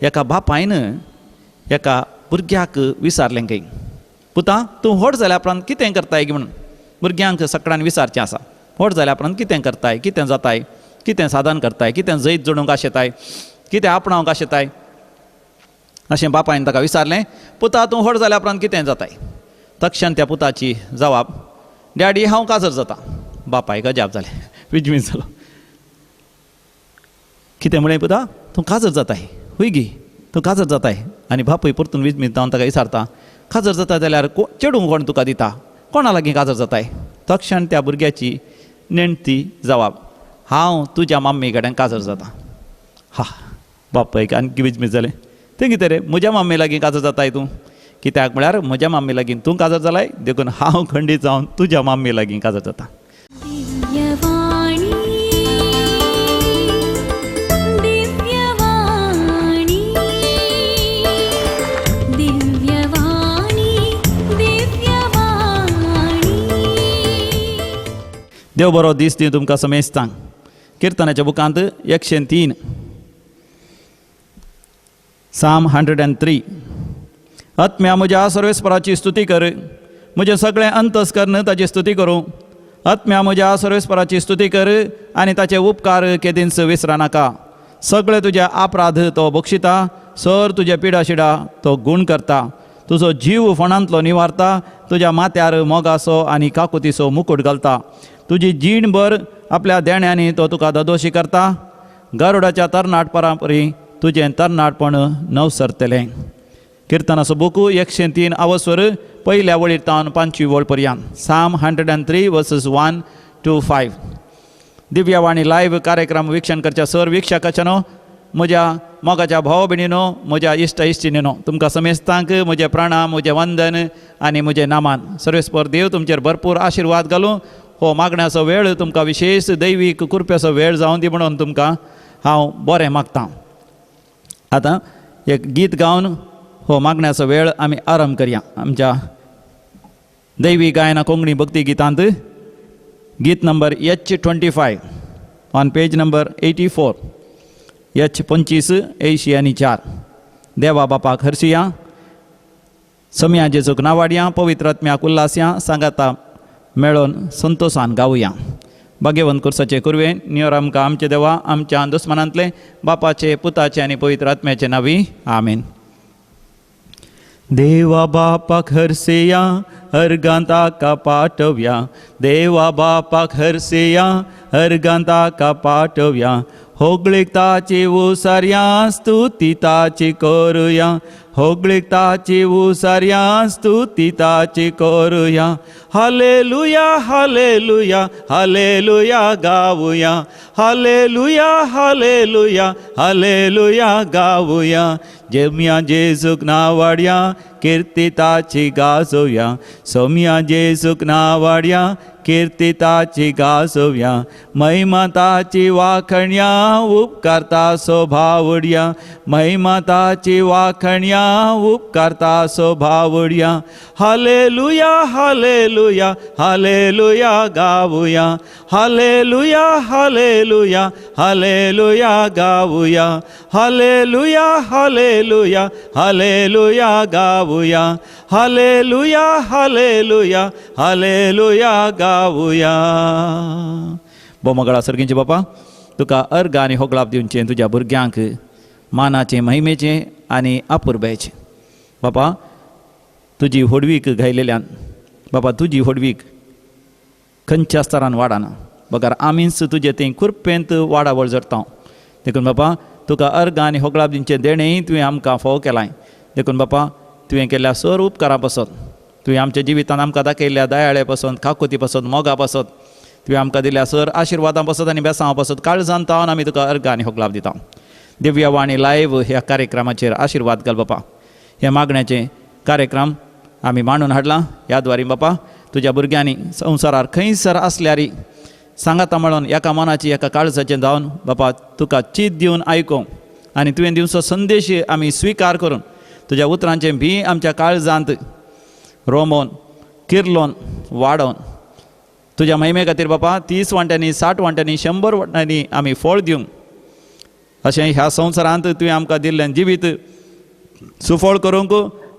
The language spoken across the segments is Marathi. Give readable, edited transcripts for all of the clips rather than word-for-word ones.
एका बापायन एका भुरग्याक विचारलें खंय, पुता तूं व्हड जाल्या उपरांत कितें करताय की म्हणून. भुरग्यांक सकाळान विचारचें आसा, व्हड जाल्या उपरांत कितें करताय, कितें जाताय, कितें साधन करताय, कितें जैत जोडूंक आशेताय, कितें आपणावंक आशेताय, अशें बापायन ताका विचारलें. पुता तूं व्हड जाल्या उपरांत कितें जाताय. तक्षण त्या पुताची जवाब, डॅडी हांव काजर जाता. बापायक अजाप जालें, विजवीज जालो. कितें म्हळें पुता, तूं काजर जाताय, हुय गी तूं काजर जाताय. आनी बापूय परतून विजमीत जावन ताका विचारता, काजर जाता जाल्यार चेडूं कोण तुका दिता, कोणा लागीं काजर जाताय. तक्षण त्या भुरग्याची नेणटी जवाब, हांव तुज्या मम्मी कडेन काजर जाता. हा, बापायक आनी विजमीत जालें. तें कितें रे, म्हज्या मम्मी लागीं काजर जाताय तूं. कित्याक म्हळ्यार म्हज्या मम्मी लागीं तूं काजर जालाय, देखून हांव खंडीत जावन तुज्या मम्मी लागीं काजर जाता. देव बरो दीस दिवं तुमकां समेस्तांक. किर्तनाच्या बुकांत 103 साम 103. आत्म्या म्हज्या सर्वेस्पराची स्तुती कर, म्हजें सगळें अंतस्करण ताची स्तुती करूं. आत्म्या म्हज्या सर्वेस्पराची स्तुती कर आनी ताचे उपकार केदींच विसरा नाका. सगळे तुजे अपराध तो बक्षिता, सर तुजे पिडाशिडा तो गूण करता. तुजो जीव फणांतलो निवारता, तुज्या माथ्यार मोगासो आनी काकुतीचो मुकुट घालता. तुजी जीणभर आपल्या देण्यांनी तो तुका दोदोशी करता. गरुडाच्या तरणाट परापरी तुजें तरणाटपण नवसरतलें. किर्तनाचो बूक 103 आवस्वर पयल्या वळीर तावन 5वी वळ पर्यंत. साम 103 वर्सेस 1 to 5. दिव्यवाणी लायव्ह कार्यक्रम वीक्षण करच्या सर वीक्षकाच्यानो, म्हज्या मोगाच्या भाव भयणीनो, म्हज्या इश्ट इश्टिणीनो, तुमकां समेस्तांक म्हजें प्रणाम, म्हजें वंदन आनी म्हजें नामान. सर्वेस्पर देव तुमचेर भरपूर आशिर्वाद घालूं. हो मागण्याचो वेळ तुमकां विशेष दैवीक कृपेचो वेळ जावन दी म्हणून तुमकां हांव बरें मागतां. आतां एक गीत गावन हो मागण्याचो वेळ आमी आरंभ करया. आमच्या दैवी गायना कोंकणी भक्ती गितांत गीत number H25 on page number 84, H25 80 आनी 4. देवा बापाक हरसिया, समया जेजूक नावाडया, पवित्र आत्म्याक उल्हासया, सांगाता मेळोन संतोषान गावया. भाग्यवंत कुर्साचे कुरवे नियर आमकां आमचे देवा, आमच्या दुस्मनांतले बापाचे, पुताचे आनी पवित्र आत्म्याचे नावी. आमेन. देवा बापाक हरसेया, अर्गांताका पाठव्या. देवा बापाक हरसेया, अर्गांताका पाठव्या. होगळीक ताची उसार्या, स्तुती ताची करुया. होगळीक ताची उसार्या, स्तुती ताची करुया. हालेलुया हालेलुया हालेलुया गावुया. हालेलुया हालेलुया हालेलुया गावुया. जेम्या जेजूक नावाडया, कीर्ती ताची गाजोवया. सोम्या जेजूक नावाडया, कीर्ती ताची गाजोवया. महिमा ताची वाखण्या, उपकार ताचो भावड्या. महिमा ताची वाखण्या, उपकार ताचो भावड्या. हालेलुया हालेलुया हालेलुया गावुया. हालेलुया हालेलुया हालेलुया गावुया. हालेलुया हालेलुया हालेलुया गावुया. हालेलुया हालेलुया हालेलुया गावुया. बोमगळा सर्गींचे बापा, तुका अर्ग आनी होगळाप दिवचे तुज्या भुरग्यांक मानाचे, महिमेचे आनी अपुर्बेचे. बापा तुजी होडवीक घायलेल्यान बापा तुजी होडवीक खंयच्या स्तरान वाडना. बगार आमीच तुजे तें कुरपेंत वाडावळ जडटा. देखून बापा तुका अर्ग आनी होगळाप दिवचे देणेय तुवें आमकां फोव केलाय. देखून बापा तुवें केल्ल्या सर उपकारा पासत, तुवें आमच्या जिवितांत आमकां दाखयल्ल्या दयाळे पासत, काकुती पासत, मोगा पासत, तुवें आमकां दिल्या सर आशिर्वादां पासत आनी बेसांव पासत, काळजान तावन आमी तुका अर्ग आनी होगळाप दिता. दिव्यवाणी लायव्ह ह्या कार्यक्रमाचेर आशिर्वाद घाल बापा. हे मागण्याचे कार्यक्रम आमी मांडून हाडला. ह्या द्वारे बापा तुज्या भुरग्यांनी संवसारार खंयसर आसल्यारी सांगाता म्हणून एका मनाची एका काळजाचें जावन बापा तुका चीत दिवन आयकूंक आनी तुवें दिवचो संदेश आमी स्विकार करून तुज्या उतरांचें भी आमच्या काळजांत रोमोवन किर्लोवन वाडोवन तुज्या महिमे खातीर बापा 30 वांट्यांनी 60 वांट्यांनी 100 वांट्यांनी आमी फळ दिवंक अशें ह्या संवसारांत तुवें आमकां दिल्लें जिवीत सुफळ करूंक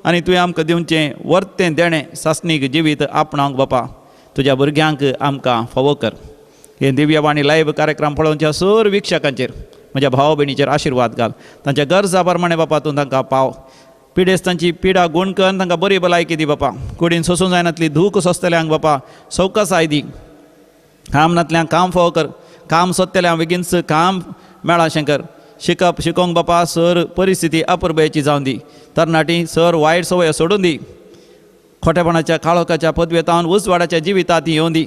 आनी तुवें आमकां दिवचें वर्तें देणें सासणीक जिवीत आपणावंक बापा तुज्या भुरग्यांक आमकां फावो कर. हे दिव्यवाणी लायव्ह कार्यक्रम पळोवच्या सर विक्षकांचेर म्हज्या भाव भयणीचेर आशिर्वाद घाल. तांच्या गरजा प्रमाणे बापा तूं तांकां पाव. पिडेस्तांची पिडा गूण कर, तांकां बरी भलायकी दी बापा. कुडीन सोसूंक जायनातली धूक सोंसतल्यांक बापा सवकासाय दी. काम नातल्यांक काम फावो कर. काम सोदतल्यांक बेगीनच काम मेळा शंकर. शिकोवंक बापा सर परिस्थिती अपुरबायेची जावन दी. तरणाटी सर वायट संवय सोडून दी. खोटेपणाच्या काळोखाच्या पदवेतावन उजवाडाच्या जिवितांत येवन दी.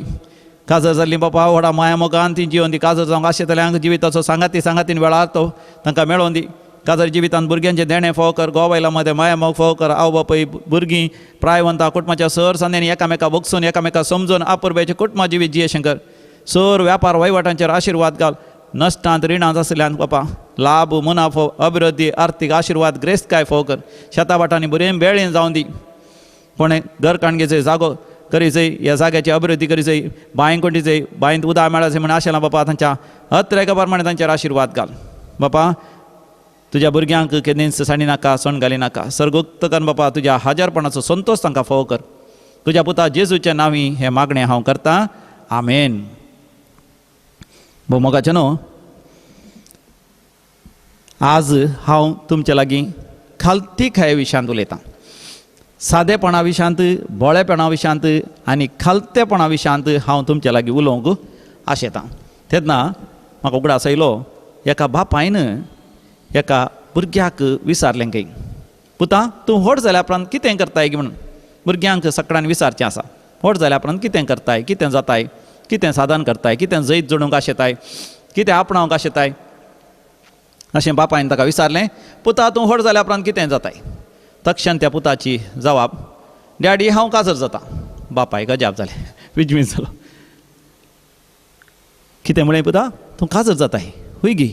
काजर जाल्ली बापा व्हडा माया मोगान ती जिवन दी. काजर जावंक आशिल्ल्यांक जिविताचो सांगातीन वेळार तो तांकां मेळोवन दी. काजर जिवितांत भुरग्यांचे देणें फावो कर. गोवायला मध्ये माया मोग फावो कर. आवय बापूय भुरगीं प्रायवंतां कुटुंबाच्या सर सांद्यांनी एकामेका बगसून एकामेका समजून अपुरबायेचें कुटुंबा जिवीत जिये शंकर. सर वेपार वहिवाटांचेर आशिर्वाद घाल. नश्टांत रिणांत आशिल्ल्यांक बापा लाभ मुनाफो अभिवृद्धी आर्थीक आशिर्वाद ग्रेस्तकाय फावो कर. शेता वाटांनी बरें बेळीन जावन दी. कोणें घर काणगेचो जागो करीचय, ह्या जाग्याची अभिवृद्धी करीचय. बांयक कोंडीचय, बांयत उदक मेळाचें म्हण आशिल्लां बापा तांच्या अत्रेका प्रमाणे तांचेर आशिर्वाद घाल. बापा तुज्या भुरग्यांक केन्नाच साडी नाका, सण घाली नाका. सर्गोक्तकान बापा तुज्या हाजरपणाचो संतोश तांकां फावो कर. तुज्या पुता जेजूच्या नांवी हें मागणें हांव करतां. आमेन. भोव मोगाचें न्हू, आज हांव तुमचे लागीं खालतीकाये विशयांत उलयतां. सादेपणा विशांत, बोळेपणा विशांत आनी खालतेपणा विशांत हांव तुमचे लागीं उलोवंक आशेतां. तेन्ना म्हाका उगडास आयलो, एका बापायन एका भुरग्याक विचारलें की पुता तूं व्हड जाल्या उपरांत कितें करताय गी म्हणून. भुरग्यांक सकाळीं विचारचें आसा, व्हड जाल्या उपरांत कितें करताय, कितें जाताय, कितें साधन करताय, कितें जैत जोडूंक आशेताय, कितें आपणावंक आशेताय. अशें बापायन ताका विचारलें, पुता तूं व्हड जाल्या उपरांत कितें जाताय. तक्षण त्या पुताची जवाब, डॅडी हांव काजर जाता. बापायक अजाप जालें, विजवीज जालो. कितें म्हळें पुता, तूं काजर जाताय. हुय गी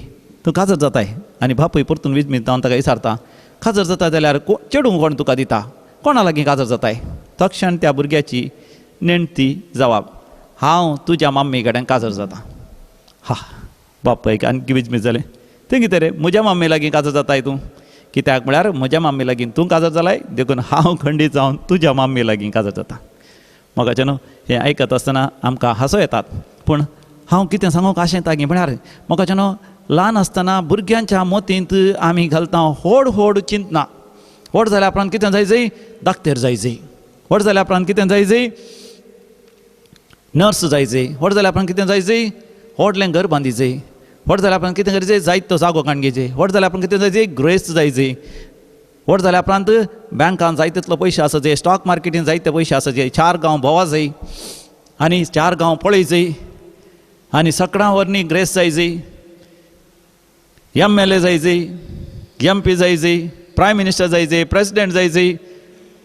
तूं काजर जाताय. आनी बापूय परतून विजमीत जावन ताका विचारता, काजर जाता जाल्यार चेडूं कोण तुका दिता, कोणा लागीं काजर जाताय. तक्षण त्या भुरग्याची नेणती जवाब, हांव तुज्या मम्मी कडेन काजर जाता. हा, बापायक आनी विजमीत जालें. तें कितें रे, म्हज्या मम्मी लागीं काजर जाताय तूं. कित्याक म्हळ्यार म्हज्या माम्मी लागीं तूं काजर जालाय, देखून हांव खंडीत जावन तुज्या माम्मी लागीं काजर जाता. मोगाचें न्हू, हें आयकत आसतना आमकां हांसो येतात. पूण हांव कितें सांगूंक आशेता गी म्हळ्यार मोगाचें न्हू, ल्हान आसतना भुरग्यांच्या मोतींत आमी घालता व्हड व्हड चिंतना. व्हड जाल्या उपरांत कितें जाय जय, दाक्तेर जाय जय. व्हड जाल्या उपरांत कितें जाय जय, नर्स जाय जय. व्हड जाल्या उपरांत कितें जाय जय, व्हडलें घर बांदी जय. व्हड जाल्या उपरांत कितें करचें, जायत तो जागो काणगेचे. व्हड जाल्या उपरांत कितें जाय, ग्रेस्त जाय जय. व्हड जाल्या उपरांत बँकान जाय तितलो पयशे आसा जय, स्टॉक मार्केटीन जायते पयशे आसा जय. 4 गांव भोंवा जय आनी 4 गांव पळय जय. आनी सकडां वर्णी ग्रेस्त जाय जय. MLA जाय जय, MP जाय जय, प्रायम मिनिस्टर जाय जय, प्रेसिडेंट जाय जय,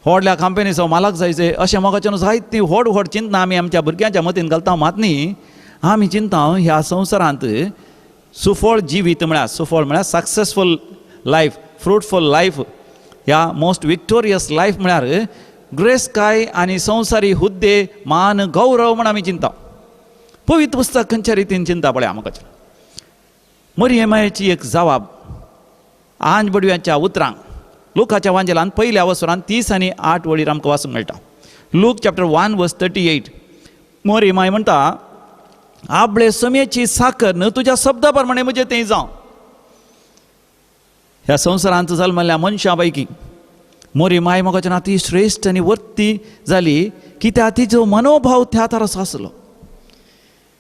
व्हडल्या कंपनीचो मालक जाय जय. अशें मोगाचें जायतीं व्हड व्हड चिंतना आमी आमच्या भुरग्यांच्या मतीन घालता. मात न्ही, आमी चिंता ह्या संवसारांत सुफळ जिवीत म्हळ्यार, सुफळ म्हळ्यार सक्सेसफूल लायफ, फ्रुटफूल लायफ, ह्या मोस्ट विक्टोरियस लायफ म्हळ्यार ग्रेस्काय आनी संवसारी हुद्दे, मान, गौरव म्हण आमी चिंता. पवित्र पुस्तक खंयच्या रितीन चिंता पळय म्हाका. मरियमाची एक जबाब आंज बडव्यांच्या उतरांक लुकाच्या वांजेलांत पयल्या वसरांत 30 आनी 8 वळीर आमकां वाचूंक मेळटा. लूक चॅप्टर 1 वर्स 38. मरियमाय म्हणटा, आपले समेची साकर न्हू तुज्या शब्दा प्रमाणे म्हणजे तें जावं. ह्या संवसारांत जल्मल्ल्या मनशां पैकी मरियमाय मोगाचें ना ती श्रेश्ठ आनी वर्ती जाली कित्याक तिचो मनोभाव त्या तराचो आसलो.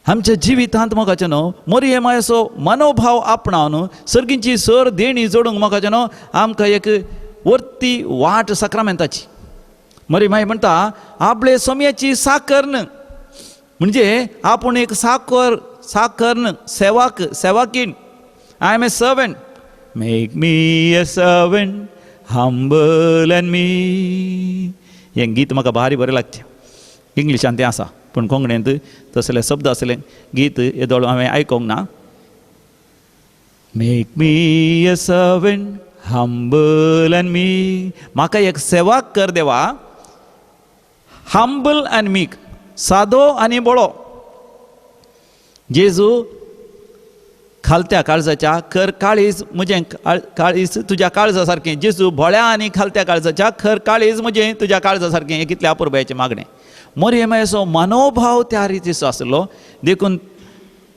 आमच्या जिवितांत मोगाचें न्हू मरियमायचो मनोभाव आपणावन सर्गींची सर देणी जोडूंक मोगाचें न्हू आमकां एक वर्ती वाट सक्रामेंताची. मरियमाय म्हणटा, आपले समेची साकर न्हू म्हणजे आपूण एक साकर्न सेवाकीन. I am a servant, make me a servant humble and me. हें गीत म्हाका भारी बरें लागचें. इंग्लिशांत तें आसा पूण कोंकणींत तसले शब्द आसले. गीत येदोळ हांवें आयकोंक ना. Make me a servant humble and मी. म्हाका एक सेवाक कर देवा, हंबल एंड मीक, सादो आनी बळो. जेजू खालत्या काळजाच्या खर काळीज म्हजें काळीज तुज्या काळजा सारकें. जेजू भोळ्या आनी खालत्या काळजाच्या खर काळीज म्हजें तुज्या काळजा सारकें. हें कितलें अपुर्बायेचें मागणें. मरियमाचो मनोभाव त्या रितीचो आसलो देखून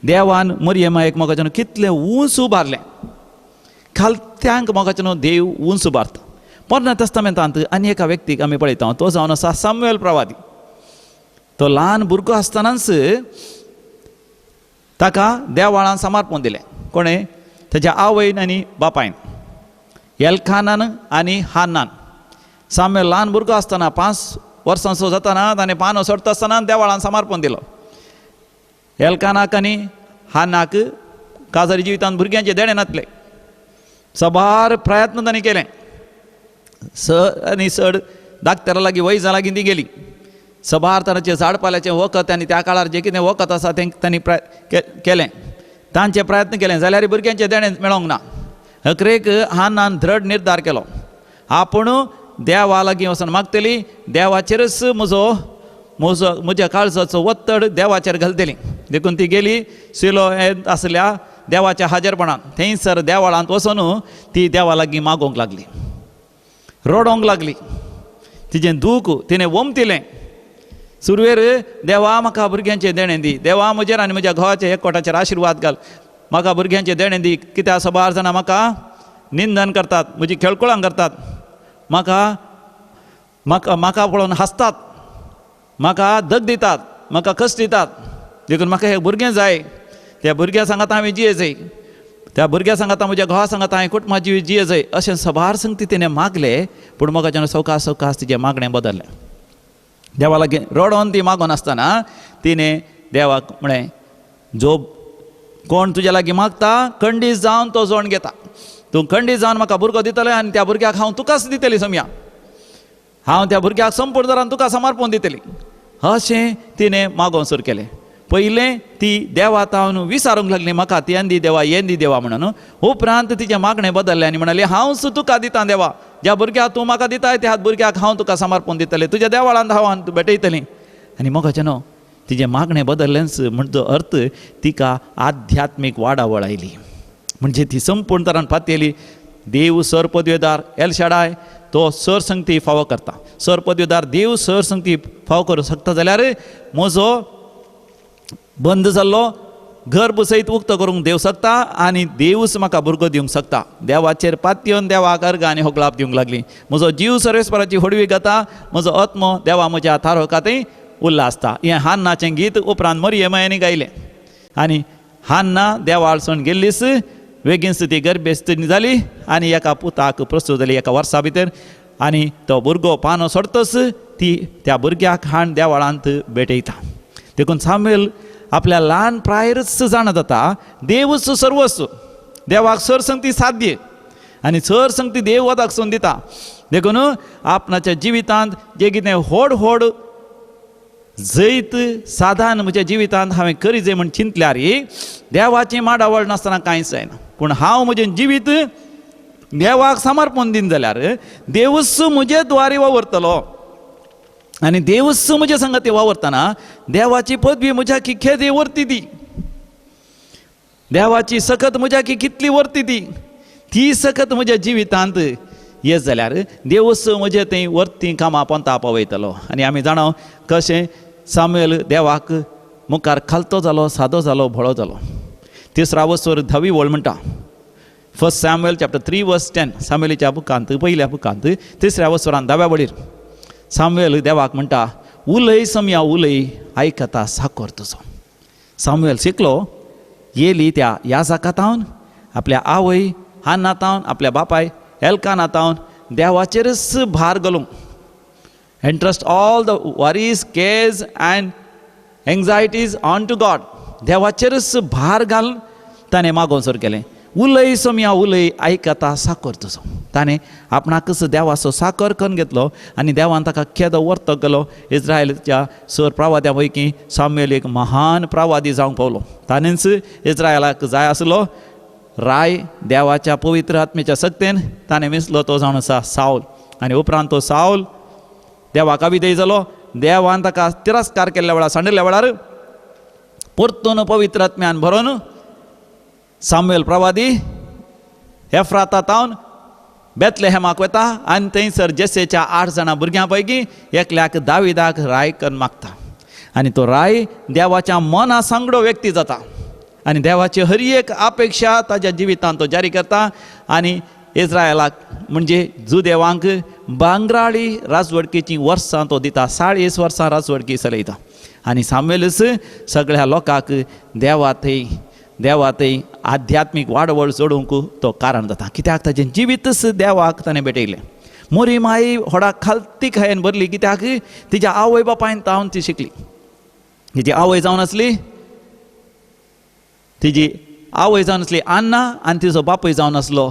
देवान मरियमायेक मोगाच्यान कितलें उंच उबारलें. खालत्यांक मोगाच्यान देव उंच उबारता. पोरण्या तस्तामेंतांत आनी एका व्यक्तीक आमी पळयता, तो जावन आसा सामुएल प्रवादी. तो ल्हान भुरगो आसतनाच ताका देवाळान समर्पण दिलें. कोणें? ताच्या आवयन आनी बापायन, एल्कानान आनी हान्नान. सामुएल ल्हान भुरगो आसतना 5 वर्सांचो जातना ताणें पानो सोडटा आसतना देवाळान समर्पण दिलो. एल्कानाक आनी हान्नाक काजारी जिवितांत भुरग्यांचे देणे नातले. सबार प्रयत्न ताणें केले. चड दाक्तेरा लागीं वैजा लागीं ती गेली. सबार तरांचें झाडपाल्याचें वखद आनी त्या काळार जें कितें वखद आसा तें तांणी केलें. तांचे प्रयत्न केले जाल्यार भुरग्यांचें देणें मेळोंक ना. अकरेक हान्नान दृढ निर्धार केलो, आपूण देवा लागीं वचून मागतली. देवाचेरच म्हज्या काळजाचो वत्तड देवाचेर घालतली. देखून ती गेली सिलो आसल्या देवाच्या हाजीरपणान. थंयसर देवाळांत वचून ती देवा लागीं मागोवंक लागली, रडोंक लागली. तिजें दूख तिणें वमतिलें. सुरवेर देवा म्हाका भुरग्यांचें देणें दी. देवा म्हजेर आनी म्हज्या घोवाच्या एकवटाचेर आशिर्वाद घाल. म्हाका भुरग्यांचें देणें दी. कित्याक सबार जाणां म्हाका निंदन करतात, म्हजी खेळकुळां करतात, म्हाका पळोवन हांसतात, म्हाका दग दितात, म्हाका कश्ट दितात. देखून म्हाका हें भुरगें जाय. त्या भुरग्या सांगात हांवें जियेचय. त्या भुरग्या सांगात म्हज्या घोवा सांगात हांवें कुटुंबाची जियेचय. अशें सबार संगती तिणें मागलें. पूण मोगाच्यान सवकास तिचें मागणें बदल्लें. देवा लागीं रडोन ती मागोन आसतना तिणें देवाक म्हळें, जो कोण तुज्या लागीं मागता खंडीत जावन तो जोण घेता. तूं खंडीत जावन म्हाका भुरगो दितलें आनी त्या भुरग्याक हांव तुकाच दितली. समया हांव त्या भुरग्याक संपूर्ण तरान तुका समर्पण दितली. अशें तिणें मागोवंक सुरू केलें. पयलें ती देवा तावन विचारूंक लागली, म्हाका तें दी देवा, हें दी देवा म्हणून. उपरांत तिचें मागणें बदल्लें आनी म्हणाली, हांवच तुका दिता देवा. ज्या भुरग्याक तूं म्हाका दिताय त्या भुरग्याक हांव तुका समर्पण दितलें. तुज्या देवाळांत हांव भेटयतलीं. आनी मोगाच्यान तिजें मागणें बदल्लेंच म्हणचो अर्थ तिका आध्यात्मीक वाडावळ आयली. म्हणजे ती संपूर्ण तरान पातयली. देव सर पदवेदार एल शाडाय तो सर संगती फावो करता. सर पदवेदार देव सर संगती फावो करूंक शकता जाल्यार म्हजो बंद जाल्लो घर बसयत उक्त करूंक देव शकता आनी देवूच म्हाका भुरगो दिवंक शकता. देवाचेर पातयेवन देवाक अर्घ आनी होगलाप दिवंक लागली. म्हजो जीव सर्वेस्पराची होडवी घाता, म्हजो आत्मो देवा म्हज्या थारोकातय उल्लासता. हें हान्नाचें गीत उपरांत मरियमायेनी गायलें. आनी हान्ना देवाळसून गेल्लीच बेगीनच ती गर्भस्थी जाली आनी एका पुताक प्रसूत जाली 1 वर्सा भितर. आनी तो भुरगो पानो सोडतच ती त्या भुरग्याक हाण देवाळांत भेटयता. देखून सामुएल आपल्या ल्हान प्रायरच जाणा जाता देवच सर्वस्व. देवाक सरसंगती साध्य आनी सरसंगती देव वदाक सोन दिता. देखून आपणाच्या जिवितांत जें कितें व्हड जैत साधन म्हज्या जिवितांत हांवें करी जाय म्हण चिंतल्यार देवाची माडावळ नासतना कांयच जायना. पूण हांव म्हजें जिवीत देवाक समर्पण दिन जाल्यार देवच म्हजे द्वारे वावरतलो. आनी देवच म्हजे संगती वावरतना देवाची पदवी म्हज्या की खेदे वर्ती दी. देवाची सकत म्हज्या की कितली वर्ती ती सकत म्हज्या जिवितांत येत जाल्यार देवच म्हजे थंय वर्ती कामां पंता पावयतलो. आनी आमी जाणो कशें सामुएल देवाक मुखार खालतो जालो, सादो जालो, भोळो जालो. 3रा वचोर 10वी वळ म्हणटा 1 Samuel chapter 3 verse 10. सामुएलीच्या बुकांत पयल्या बुकांत 3ऱ्या वचोरान 10व्या वळीर सामुएल देवाक म्हणटा, उलय समया उलय, आयकता साकोर तुजो. सामुएल शिकलो येली त्या याजकातावन, आपल्या आवय हान्नातावन, आपल्या बापाय एल्कानातावन देवाचेरच भार घालूंक. Entrust all the worries, cares and anxieties on to God. देवाचेरच भार घालून ताणें मागोवंक सुरू केलें. उलय समया उलय, आयकता साकोर तुजो. ताणें आपणाकच देवाचो साकर करून घेतलो आनी देवान ताका केदो वर्तक गेलो. इस्रायलाच्या सर प्रवाद्या पैकी सामुएल एक महान प्रवादी जावंक पावलो. ताणेंच इस्रायलाक जाय आसलो राय देवाच्या पवित्र आत्मेच्या सक्तेन ताणें मिसलो तो जावन आसा साऊल. आनी उपरांत तो साऊल देवाक अविधेय जालो. देवान ताका तिरस्कार केल्ल्या वेळार, सांडिल्ल्या वेळार परतून पवित्र आत्म्यान भरोवन सामुएल प्रवादी एफ्राता तावन बेथलेहेमाक वता आनी थंयसर जेसेच्या 8 जाणां भुरग्यां पैकी एकल्याक दाविदाक राय करून मागता आनी तो राय देवाच्या मना सांगडो व्यक्ती जाता आनी देवाची हर एक अपेक्षा ताच्या जिवितांत तो जारी करता आनी इस्रायलाक म्हणजे जुदेवांक भांगराळी राजवडकेची वर्सां तो दिता 40 वर्सां राजवडकी चलयता आनी सामुएलस सगळ्या लोकांक देवातय आध्यात्मीक वाडवळ जोडूंक तो कारण जाता कित्याक ताचें जिवीतच देवाक ताणें भेटयलें मोरी माई व्हडा खालती खायेन भरली कित्याक तिच्या आवय बापायन तावन ती शिकली तिची आवय जावन आसली आन्ना आनी तिचो बापूय जावन आसलो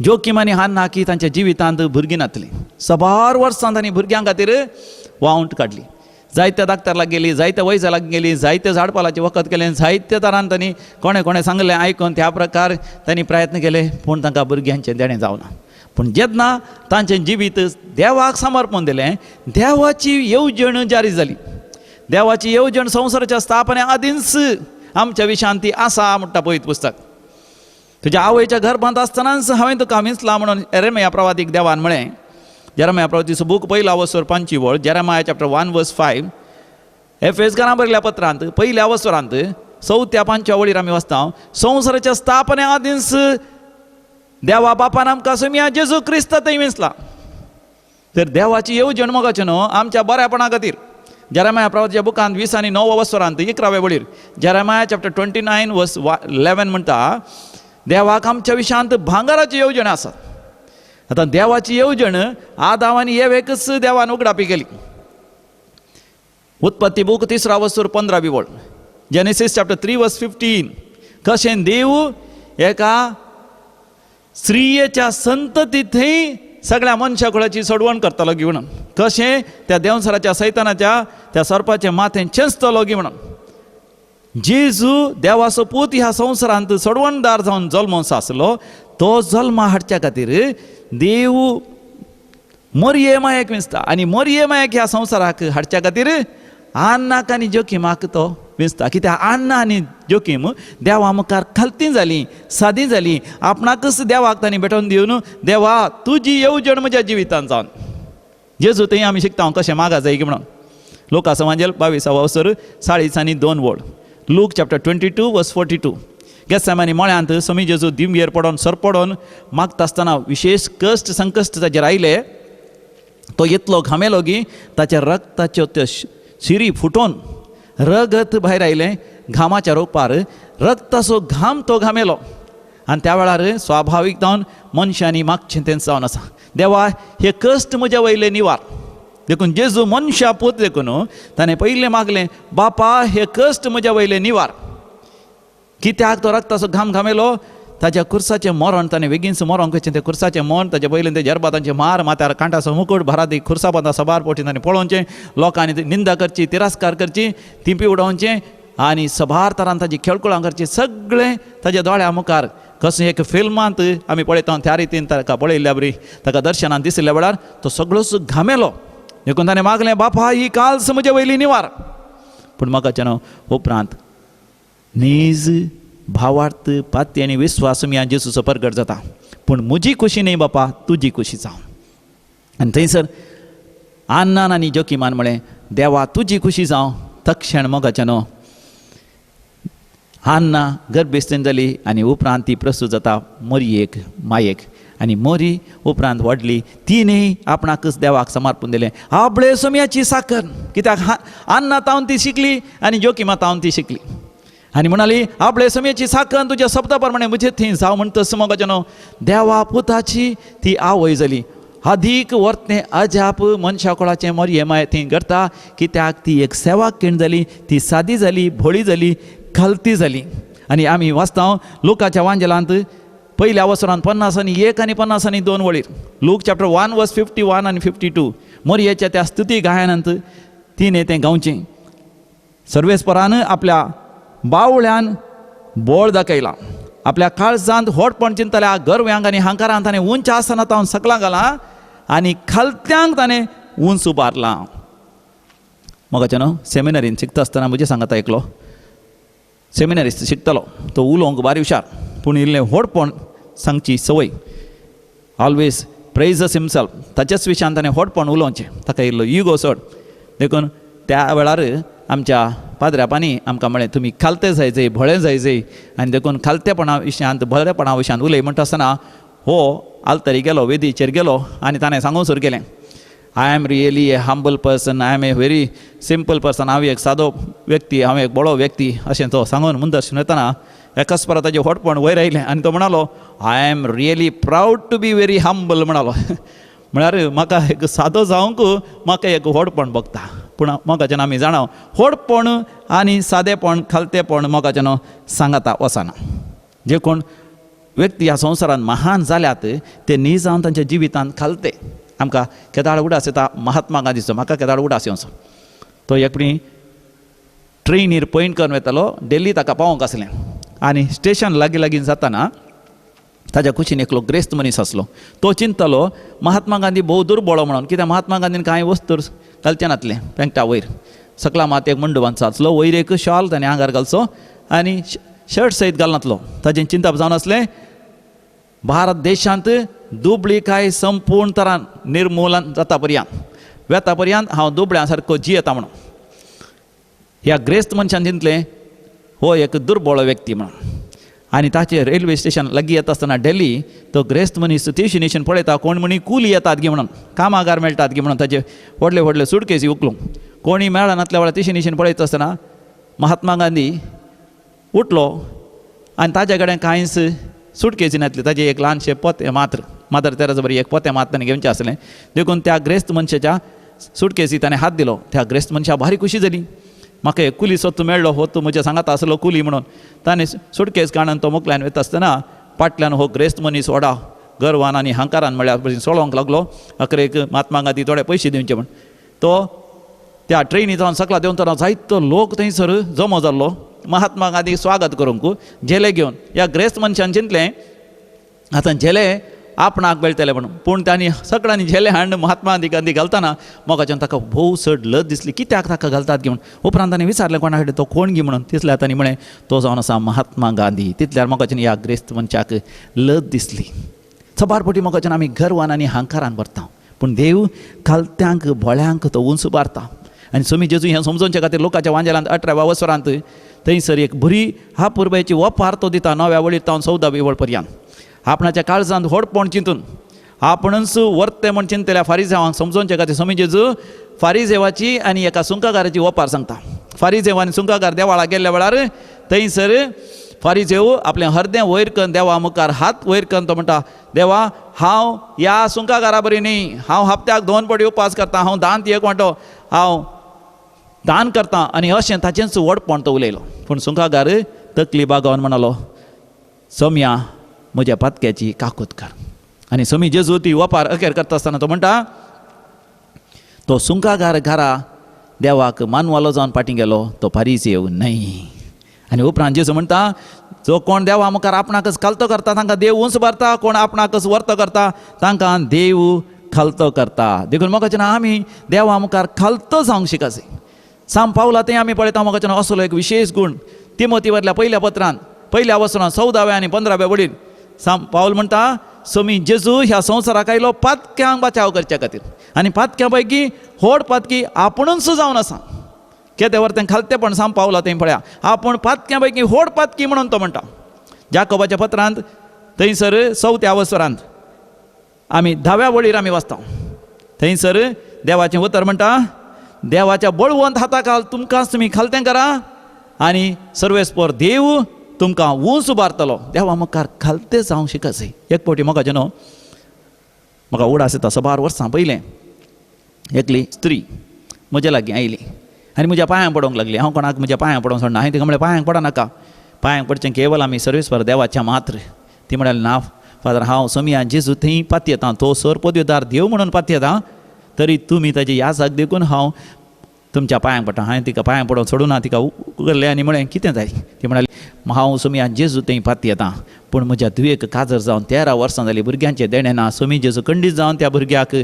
जोकीम आनी हान्ना की तांच्या जिवितांत भुरगीं नातलीं 100 वर्सां तांणी भुरग्यां खातीर वावंट काडली जायत्या डाक्टराक गेली जायत्या वैजलाक गेली जायते झाडपालाचे वखद केलें जायत्या तरान तांणी कोणें सांगलें आयकून त्या प्रकार तांणी प्रयत्न केले पूण तांकां भुरग्यांचें देणें जावना पूण जेन्ना तांचें जिवीत देवाक समर्पण दिलें देवाची येवजण जारी जाली देवाची येवजण संवसाराच्या स्थापने आदींच आमच्या विशयान ती आसा म्हणटा पळयत पुस्तक तुज्या आवयच्या गर्भांत आसतनाच हांवें तुका मिसला म्हणून येरेमिया प्रवादीक देवान म्हळें येरेमिया प्रवादीचो बूक 1 5 वळ जेरेमिया चॅप्टर 1:5 एफेसकारांक बरयल्ल्या पत्रांत 1 4 5 वळीर आमी वाचता संवसाराच्या स्थापने आदींच देवा बापान आमकां सुमया जेजू क्रिस्त थंय मिसला तर देवाची येवजण मोगाचें न्हू आमच्या बऱ्यापणा खातीर जेरेमिया प्रवादीच्या बुकांत 20 आनी 9 11 वळीर जेरेमिया चॅप्टर 29:11 म्हणटा देवाक आमच्या विशयांत भांगराची येवजण आसा आतां देवाची येवजण आदाम आनी येवेकच देवान उगडापी केली उत्पत्ती बूक 3:15 वळ जेनेसीस चॅप्टर 3:15 कशें देव एका स्त्रियेच्या संततींतय सगळ्या मनशाकुळाची सोडवण करतलो गी म्हणून कशें त्या देंवसराच्या सैतानाच्या त्या सर्पाचे माथें चेंचतलो गी म्हणून जेजू देवाचो पूत ह्या संवसारांत सोडवणदार जावन जल्म आसलो तो जल्म हाडच्या खातीर देव मोरये मायेक विंचता आनी मोरये मायेक ह्या संवसाराक हाडच्या खातीर आन्नाक आनी जोखीमाक तो विंचता कित्याक आन्ना आनी जोखीम देवा मुखार खालती जाली सादी जाली आपणाकच देवाक तांणी भेटोवन दिवन देवा तुजी येवजण म्हज्या जिवितांत जावन जेजू थंय आमी शिकता कशें मागा जाय की म्हणून लोका समाजेल 22 40 आनी 2 वळ लूक चॅप्टर 22:42 गेत्सेमानी मळ्यांत समी जेजू दिमयेर पडोन सरपडोन मागता आसतना विशेष कश्ट संकश्ट ताचेर आयले तो इतलो घामेलो की ताच्या रक्ताच्यो त्यो शिरी फुटोन रगत भायर आयलें घामाच्या रोपार रक्ताचो घाम तो घामेलो आनी त्या वेळार स्वाभावीक जावन मनशांनी मागचें तें जावन आसा देवा हे कश्ट म्हज्या वयले निवार देखून जेजू मनशा पूत देखून ताणें पयलें मागलें बापा हे कश्ट म्हज्या वयले निवार कित्याक तो रक्ताचो घाम घामेलो ताच्या कुर्साचें मरण ताणें बेगीनच मरोंक वचचें तें कुर्साचें मरण ताच्या पयलें तें जरबातांचें मार माथ्यार कांटाचो मुकुट भरात खुर्सा बांदा सबार पोटी ताणें पळोवचें लोकांनी निंदा करची तिरस्कार करची तिंपी उडोवचें आनी सबार तरान ताची खेळकुळां करची सगळें ताच्या दोळ्या मुखार कसं एक फिल्मांत आमी पळयता त्या रितीन ताका पळयल्ल्या बरी ताका दर्शनांत दिसल्या वेळार तो सगळोच घामेलो देखून ताणें मागलें बापा ही काल्स म्हजे वयली निवार पूण म्हाका न्हू उपरांत नीज भावार्थ पाती आनी विस्वास ह्या जेजूचो प्रगट जाता पूण म्हजी खुशी न्ही बापा तुजी खुशी जावं आनी थंयसर आन्नान आनी जोखीमान म्हळें देवा तुजी खुशी जावं तक्षण मोगाचें न्हू आन्ना गर्भस्थीन जाली आनी उपरांत ती प्रसूत जाता मोरयेक मायेक आनी मोरी उपरांत व्हडली तिणें आपणाकच देवाक समर्पण दिलें आपले सोम्याची साकर कित्याक आन्ना तावन ती शिकली आनी जोखीमा तावन ती शिकली आनी म्हणाली आपले सोम्याची साकर तुज्या शब्दा प्रमाणे म्हजे थंय जावं म्हण तस मोगाचें न्हू देवा पुताची ती आवय जाली अधिक वर्तें अजाप मनशा कुळाचें मोरये माय थंय करता कित्याक ती एक सेवा केण जाली ती सादी जाली भोळी जाली खालती जाली आनी आमी वाचता लुकाच्या वांजेलांत पयल्या वसरांत 50 आनी 1 आनी 50 आनी 2 वळीर लूक चॅप्टर 1:51 आनी 52 मोरयेच्या त्या स्तुती गायनांत तिणें तें गावचें सर्वेस्परान आपल्या बावळ्यान बोळ दाखयला आपल्या काळजांत होटपण चिंतल्या गर्व्यांक आनी हांकारांत ताणें उंच आसतना तावन सकलां घालां आनी खालत्यांक ताणें उंच उबारलां मोगाचें न्हू सेमिनरीन शिकता आसतना म्हजें सांगात ऐकलो सेमिनरिस्ट शिकतलो तो उलोवंक बारी हुशार पूण इल्लें व्हडपण सांगची संवय ऑलवेज प्रेजस हिमसेल्फ ताच्याच विशयान ताणें व्हडपण उलोवचें ताका इल्लो इगो चड देखून त्या वेळार आमच्या पाद्र्यापांनी आमकां म्हळें तुमी खालते जायचे भळे जायचे आनी देखून खालतेपणा विशयांत भळेपणा विशयांत उलय म्हणटा आसतना हो आलतरी गेलो वेदीचेर गेलो आनी ताणें सांगूंक सुरू केलें I am really a humble person I am a very simple person हांव एक सादो व्यक्ती हांव एक बरो व्यक्ती अशें तो सांगून मुंदर्शन येतना एकाच परत ताजें व्हडपण वयर आयलें आनी तो म्हणालो I am really proud to be very humble म्हणालो म्हळ्यार म्हाका एक सादो जावंक म्हाका एक व्हडपण भोगता पूण मोगाच्यान आमी जाणाव व्हडपण आनी सादेपण खालतेपण मोगाच्यान सांगता वचना जे कोण व्यक्ती ह्या संवसारांत महान जाल्यात ते न्ही जावन तांच्या जिवितांत खालते आमकां केदार उडास येता महात्मा गांधीचो म्हाका केदार उडास येवचो तो एकपणी ट्रेनीर पॉयंट करून वयतालो दिल्ली ताका पावोंक आसलें आनी स्टेशन लागीं लागीं जाताना ताज्या कुशीन एकलो ग्रेस्त मनीस आसलो तो चिंतलो महात्मा गांधी भोव दुर्बळो म्हणून कित्याक महात्मा गांधीन कांय वस्तूर घालचें नासलें पेंटा वयर सकला मात एक मंडू बांदचो आसलो वयर एक शॉल ताणें आंगार घालचो आनी शर्ट सयत घालनासलो ताजें चिंतप जावन आसलें भारत देशांत दुबळीकाय संपूर्ण तरान निर्मुलन जाता पर्यंत वेता पर्यंत हांव दुबळ्या सारको जियेता म्हणून ह्या ग्रेस्त मनशान चिंतलें हो एक दुर्बळ व्यक्ती म्हणून आनी ताचेर रेल्वे स्टेशन लागीं येता आसतना दिल्ली तो ग्रेस्त मनीस तिशेनीशेन पळयता कोण म्हणी कुली येतात गे म्हणून कामागार मेळटात गे म्हणून ताचे व्हडले व्हडले सुटकेसी उखलूंक कोणी मेळना नासल्या वेळार तिशेनीशेन पळयत आसतना महात्मा गांधी उठलो आनी ताजे कडेन कांयच सुटकेसी नासली ताजें एक ल्हानशें पोतें मात्र मादर तेरेसा बरी एक पोतें मात ताणें घेवचें आसलें देखून त्या ग्रेस्त मनशाच्या सुटकेसी ताणें हात दिलो त्या ग्रेस्त मनशा भारी खुशी जाली म्हाका एक कुली सोत्तू मेळ्ळो हो तूं म्हज्या सांगाता आसलो कुली म्हणून ताणें सुटकेस काडून तो मोकल्यान वयता आसतना फाटल्यान हो ग्रेस्त मनीस व्हडा गर्वान आनी हंकारान म्हळ्यार भशेन सोळोवंक लागलो अकरेक महात्मा गांधी थोडे पयशे दिवचे म्हण तो त्या ट्रेनी जावन सकला देंवतना जायतो लोक थंयसर जमो जाल्लो महात्मा गांधी स्वागत करूंक झेले घेवन ह्या ग्रेस्त मनशान चिंतलें आतां झेले आपणाक मेळटले म्हणून पूण तांणी सगळ्यांनी झेले हाड महात्मा गांधी घालतना मोगाच्यान ताका भोव चड लज दिसली कित्याक ताका घालतात गे म्हणून उपरांत ताणें विचारलें कोणा कडेन तो कोण गे म्हणून तितल्यार तांणी म्हळें तो जावन आसा महात्मा गांधी तितल्यार मोगाच्यान ह्या ग्रेस्त मनशाक लज दिसली सबारपटी मोगाच्यान आमी गर्वान आनी हंकारान भरता पूण देव खालत्यांक भोळ्यांक तो उंच बारता आनी स्वामी जेजू हें समजोवचे खातीर लोकांच्या वांजेलांत 18व्या वर्सरांत थंयसर एक बरी हा पुरबायची वपार तो दिता 9व्या वळीर तावन 14व्या वळ पर्यंत आपणाच्या काळजांत व्हडपण चिंतून आपणच वर्ते म्हण चिंतल्या फारिझेवांक समजोवचे खातीर स्वामी जेजू फारिझेवाची आनी एका सुंकागाराची वपार सांगता फारिझेव आनी सुंकागार देवाळा गेल्ल्या वेळार थंयसर फारिझेव आपलें हरदें वयर करून देवा मुखार हात वयर करून तो म्हणटा देवा हांव ह्या सुंकागारा बरी न्ही हांव हप्त्याक 2 पावटी उपास करता हांव दांत एक वांटो हांव दान करता आनी अशें ताचेंच व्हडपण तो उलयलो पूण सुंकागार तकली बागावन म्हणालो सोम्या म्हज्या पातक्याची काकूत कर आनी स्वामी जेजू ती वपार अखेर करता आसतना तो म्हणटा तो सुंकागार घरा देवाक मानवालो जावन फाटीं गेलो तो फारिझेव न्हय आनी उपरांत जेजू म्हणटा जो कोण देवा मुखार आपणाकच खालतो करता तांकां देव उंच भरता कोण आपणाकच वर्त करता तांकां देव खालतो करता देखून मोगाच्यान आमी देवा मुखार खालतो जावंक शिकासी साम पावला तें आमी पळयता मोगाच्यान असलो एक विशेश गूण तिमोथी वरल्या पयल्या पत्रांत पयल्या वचनांत 14व्या आनी 15व्या वडील साम पावल म्हणटा स्वामी जेजू ह्या संवसाराक आयलो पातक्यांक बचाव करच्या खातीर आनी पातक्यां पैकी व्हड पातकी आपुणूच जावन आसा केदें वर्तें खालतेपण साम पावला तें पळया आपूण पातक्यां पैकी व्हड पातकी म्हणून तो म्हणटा जाकोबाच्या पत्रांत थंयसर 4थ्या वसरांत आमी 10व्या वळीर आमी वाचता थंयसर देवाचें उतर म्हणटा देवाच्या बळवंत हाताखाल तुमी खालतें करा आनी सर्वेस्पर देव तुमकां उंच उबारतलो देवा मुखार खालतें जावंक शिकासी एक फावटी मोगाच्यान म्हाका उडास येता 12 वर्सां पयलें एकली स्त्री म्हज्या लागीं आयली आनी म्हज्या पांयांक पडोवंक लागली हांव कोणाक म्हज्या पांयांक पडोवंक सोडना हांवें तिका म्हणलें पांयांक पडनाका पांयांक पडचें केवल आमी सर्वेस्पर देवाच्या मात्र ती म्हणाली ना फादर हांव सोमिया जेजू थंय पाती येता तो सर पदवीदार देव म्हणून पाती येता तरी तुमी ताजे यासाक देखून हांव तुमच्या पांयांक पडटा हांवें तिका पांयांक पडोवंक सोडूना तिका उगरलें आनी म्हळें कितें जाय ती म्हणाली हांव सोमिया जेजू थंय पाती येता पूण म्हज्या दुयेक काजर जावन 13 वर्सां जालीं भुरग्यांचें देणें ना सोमी जेजू खंडीत जावन त्या भुरग्याक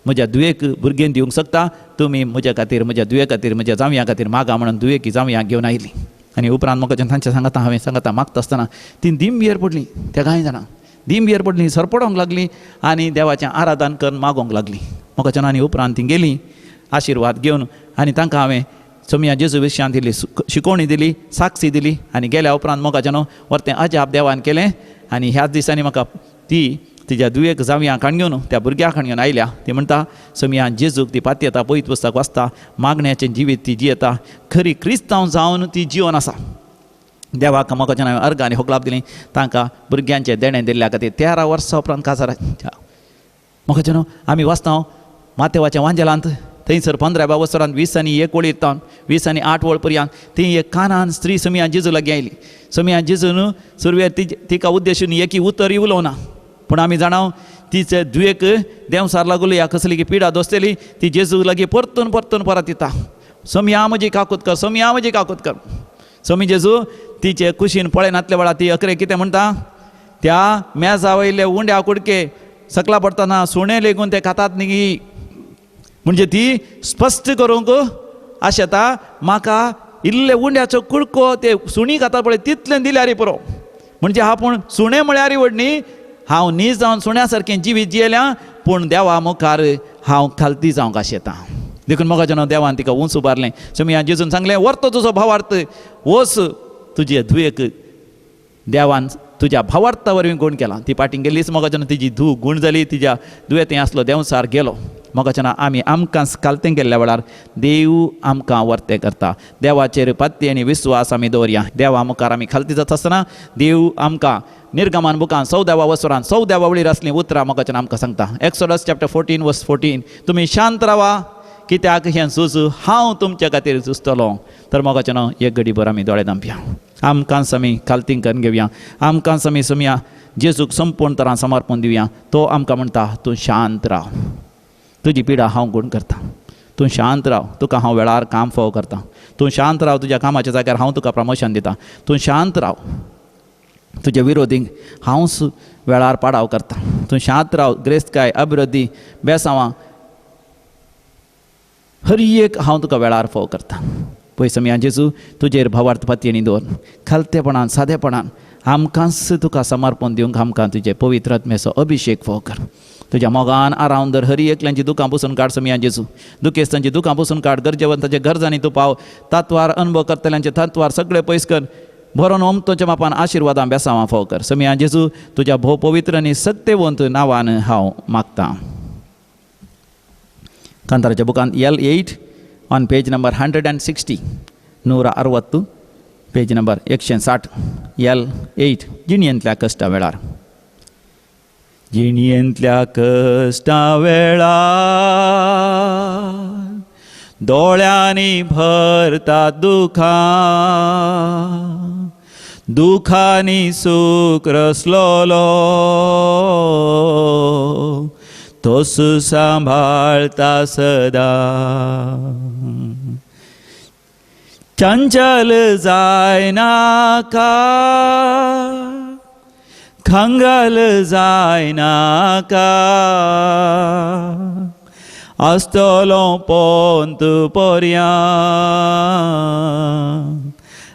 म्हज्या दुयेक भुरगें दिवंक शकता तुमी म्हज्या खातीर म्हज्या दुये खातीर म्हज्या जावयां खातीर मागा म्हणून दुयेकी जावयां घेवन आयली आनी उपरांत म्हाका तांचे सांगता हांवें सांगता मागता आसतना ती दीम भियर पडली त्या कांय जाणां दीम भियर पडली सरपडोंक लागली आनी देवाचें आराधन करून मागोंक लागली म्हाका आनी उपरांत ती गेली आशिर्वाद घेवन आनी तांकां हांवें सोमिया जेजू विशयां दिली शिकोवणी दिली साक्षी दिली आनी गेल्या उपरांत म्हाका व्हरतें अजाप देवान केलें आनी ह्याच दिसांनी म्हाका ती तिच्या दुयेक जावयांक घेवन त्या भुरग्याक घेवन आयल्या ती म्हणटा सोमिया जेजूक ती पातयेता पवित्र पुस्तक वाचता मागण्याचें जिवीत ती जियेता खरी क्रिस्तांव जावन ती जिवन आसा देवाक म्हाका हांवें अर्घ आनी होकलाप दिली तांकां भुरग्यांचें देणें दिल्ल्या खातीर 13 वर्सां उपरांत काजाराच्या म्हाका आमी वाचता मातेवाच्या वांजेलांत थंयसर 15व्या वर्सांत 20 आनी 1 वळी येता 20 आनी 8 वळ पर्यंत ती एक कानान स्त्री सोमिया जेजू लागीं आयली सोमिया जेजून सुरवेर तिका उद्देशून एकूय उतरूय उलोवना पूण आमी जाणाव तिचे दुयेक देंवसार लागली ह्या कसली की पिडा दोसलेली ती जेजू लागीं परतून परतून परत येता सोमिया म्हजी काकूत कर सोमिया म्हजी काकूत कर सोमी जेजू तिचे कुशीन पळयन नातल्या वेळार ती अकरे कितें म्हणटा त्या मेजा वयले उंड्या कुडके सकला पडटना सुणे लेगून ते खातात न्ही म्हणजे ती स्पश्ट करूंक आशेता म्हाका इल्ले उंड्याचो कुडको ते सुणी खाता पळय तितलें दिल्यार पुरो म्हणजे आपूण सुणे म्हळ्यार व्हड न्ही हांव न्ही जावन सुण्या सारकें जिवीत जियेल्या पूण देवा मुखार हांव खालती जावंक आशेता देखून म्हाका देवान तिका उंच उबारलें सोमिया जेजून सांगलें व्हरतो तुजो भावार्थ वच तुजे धुयेक देवान तुज्या भावार्था वरवीं गूण केला ती पाटींग गेलीच म्हाका तिजी धूव गूण जाली तिज्या दुयेंत आसलो देंवसार गेलो म्हाका आमी आमकां कालतें गेल्ल्या वेळार देव आमकां वर्तें करता देवाचेर पत्ती आनी विस्वास आमी दवरया देवा मुखार आमी खालती जाता आसतना देव आमकां निर्गमान बुकान 14व्या वर्सांत 14व्या वळीर आसलीं उतरां म्हाका आमकां सांगता एक्सोडस चॅप्टर 14 वर्स 14 तुमी शांत रावा कित्याक हें झूज हांव तुमच्या खातीर झुजतलो तर म्हाका एक घडीभर आमी दोळे धांपया आमकांच आमी कालतीं करून घेवया आमकांच आमी सोमिया जेजूक संपूर्ण तरां समर्पण दिवया तो आमकां म्हणटा तूं शांत राव तुजी पिडा हांव गूण करता तूं शांत राव तुका हांव वेळार काम फावो करता तूं शांत राव तुज्या कामाच्या जाग्यार हांव तुका प्रमोशन दिता तूं शांत राव तुज्या विरोधींक हांवच वेळार पाडाव करता तूं शांत राव ग्रेस्तकाय अभिवृद्धी बेसांवां हर एक हांव तुका वेळार फावो करता पळय सोमिया जेजू तुजेर भावार्थ पत्येनी दवर खालतेपणान सादेपणान आमकांच तुका समर्पण दिवंक आमकां तुजे पवित्र आत्म्याचो अभिशेक फावो कर तुज्या मोगान आरावन दर हर एकल्यांची दुखां पुसून काड सोमिया जेजू दुखेस्तांची दुखां पुसून काड गरजेवंतांच्या गरजांनी तूं पाव तात्वार अनुभव करतल्यांचे तत्वार सगळे पयस कर भरोन ओमतोच्या मापान आशिर्वादां बेसांवां फावो कर सोमिया जेजू तुज्या भोव पवित्र आनी सत्यवंत नांवान हांव मागतां कांताराच्या बुकान L8 on page number 160 160 page number 160 L8 जिणयेंतल्या कश्टा वेळार जिणयेंतल्या कश्टा वेळार दोळ्यांनी भरता दुखां दुखांनी सूख रसलोलो तोस सांभाळता सदा चंचल जाय नाका खंगल जाय नाका आसतलो पोंत पर्या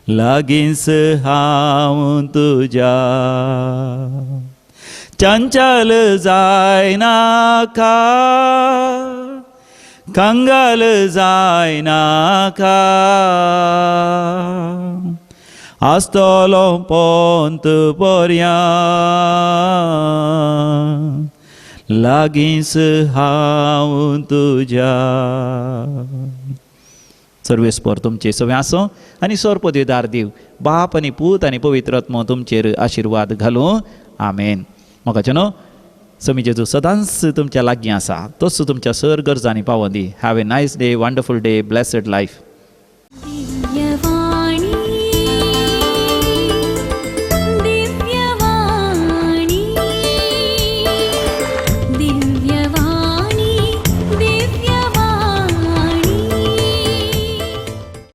लागींच हांव तुज्या चंचल जाय नाका कंगाल जाय नाका आसतलो पोंत पर्या लागींच हांव तुज्या सर्वेस्पर तुमचे सगळे आसो आनी सोरपदवीदार देव बाप आनी पूत आनी पवित्र आत्मो तुमचेर आशिर्वाद घालूं आमेन म्हाका सोमी जेजू सदांच तुमच्या लागीं आसा तोच तुमच्या सर गरजांनी पावों दी have a nice day wonderful day blessed life